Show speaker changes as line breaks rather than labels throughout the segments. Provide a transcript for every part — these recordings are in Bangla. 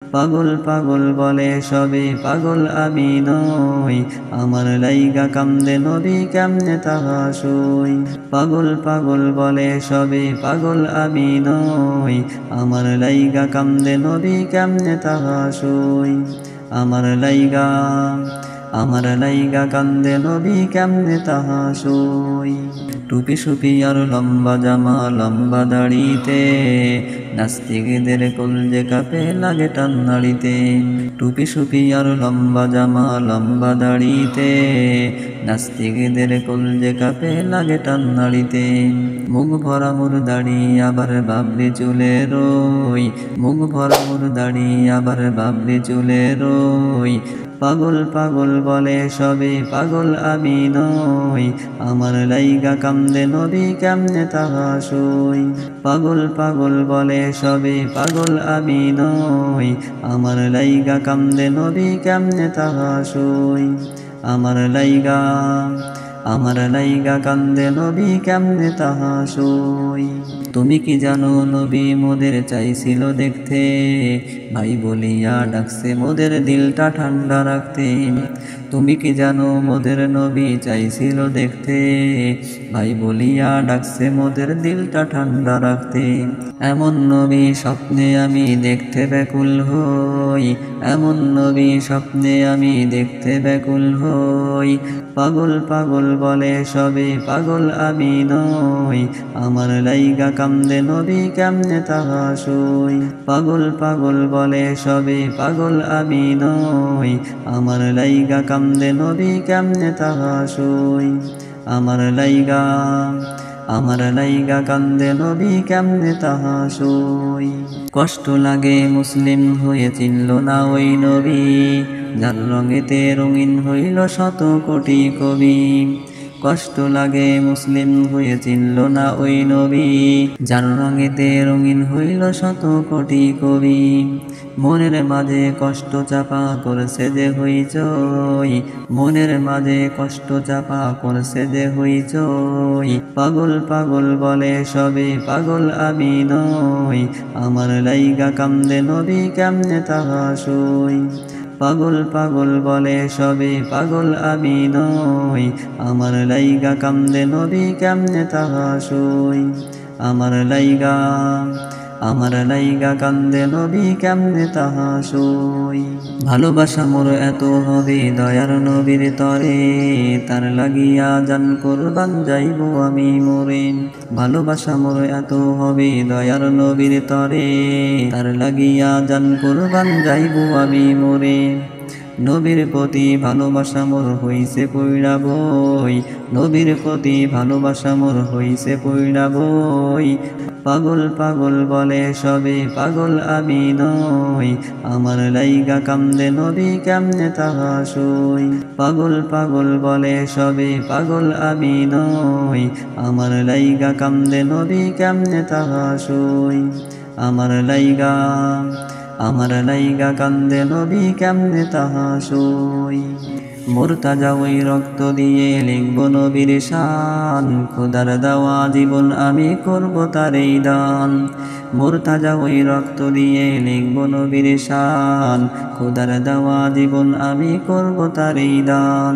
পাগল পাগল বলে সবে পাগল আমি নই, আমার লাইগা কান্দে নবী কেমনে তাহা সই। পাগল পাগল বলে সবে পাগল আমি নই, আমার লাইগা কান্দে নবী কেমনে তাহা সই। আমার লাইগা কান্দে নবী কেমনে তাহা সই। টুপি সুপি আর লম্বা জামা লম্বা দাড়িতে, নাস্তিকদের কলজে কাঁপে লাগে টান নাড়িতে। টুপি সুপি আর লম্বা জামা লম্বা দাড়িতে, নাস্তিকদের কলজে কাঁপে লাগে টান নাড়িতে। মুখ ভরা মোর দাড়ি আবার বাবরি চুলে রই, মুখ ভরা মোর দাড়ি আবার বাবরি চুলে রই। পাগল পাগল বলে সবে পাগল আমি নই, আমার লাইগা কান্দে নবী কেমনে তাহা সই। পাগল পাগল বলে সবে পাগল আমি নই, আমার লাইগা কান্দে নবী কেমনে তাহা সই। আমার লাইগা কান্দে নবী কেমনে তাহা সই। তুমি কি জানো নবী মোদের চাইছিল দেখতে, ভাই বলিয়া ডাকছে মোদের দিলটা ঠান্ডা রাখতে। তুমি কি জানো মোদের নবী চাইছিল দেখতে, ভাই বলিয়া ডাকছে মোদের দিলটা ঠান্ডা রাখতে। এমন নবী স্বপ্নে আমি দেখতে ব্যাকুল হই, এমন নবী স্বপ্নে আমি দেখতে ব্যাকুল হই। পাগল পাগল বলে সবে পাগল আমি নই, আমার লাইগা কান্দে নবী কেমনে তাহা সই। পাগল পাগল বলে সবে পাগল আমি নই, আমার লাইগা কান্দে নবী কেমনে তাহা সই। আমার লাইগা কান্দে নবী কেমনে তাহা সই। কষ্ট লাগে মুসলিম হয়ে চিনল না ওই নবী, যার রঙেতে রঙিন হইল শত কোটি কবি। কষ্ট লাগে মুসলিম হয়ে চিনল না ওই নবী, যার রঙেতে রঙিন হইল শত কোটি কবি। মনের মাঝে কষ্ট চাপা করছে যে হইচই, মনের মাঝে কষ্ট চাপা করছে যে হইচই। পাগল পাগল বলে সবে পাগল আমি নই, আমার লাইগা কান্দে নবী কেমনে তাহা সই। পাগল পাগল বলে সবে পাগল আমি নই, আমার লাইগা কান্দে নবী কেমনে তাহা সই। আমার লাইগা কান্দে নবী কেমনে তাহা সই। ভালোবাসা মোর এত হবে দয়ার নবীর তরে, তার লাগিয়া জান কুরবান যাইব আমি মরে। ভালোবাসা মোর এত হবে দয়ার নবীর তরে, তার লাগিয়া জান কুরবান যাইব আমি মরে। নবীর প্রতি ভালোবাসা মোর হইছে পইড়া বই, নবীর প্রতি ভালোবাসা মোর হইছে পইড়া বই। পাগল পাগল বলে সবে পাগল আমি নই, আমার লাইগা কান্দে নবী কেমনে তাহা সই। পাগল পাগল বলে সবে পাগল আমি নই, আমার লাইগা কান্দে নবী কেমনে তাহা সই। আমার লাইগা কান্দে নবী কেমনে তাহা সই। মোর তাজা ওই রক্ত দিয়ে লিখব নবীর শান, খোদার দেওয়া জীবন আমি করব তারই দান। মোর তাজা ওই রক্ত দিয়ে লিখব নবীর শান, খোদার দেওয়া জীবন আমি করব তারই দান।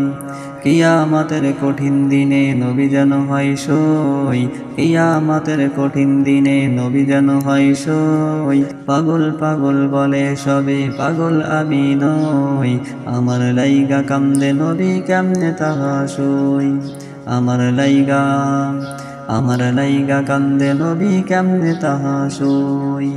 কিয়ামতের কঠিন দিনে নবী যেন হয় সই, কিয়ামতের কঠিন দিনে নবী যেন হয় সই। পাগল পাগল বলে সবে পাগল আমি নই, আমার লাইগা কান্দে নবী কেমনে তাহা সই। আমার লাইগা কান্দে নবী কেমনে তাহা সই।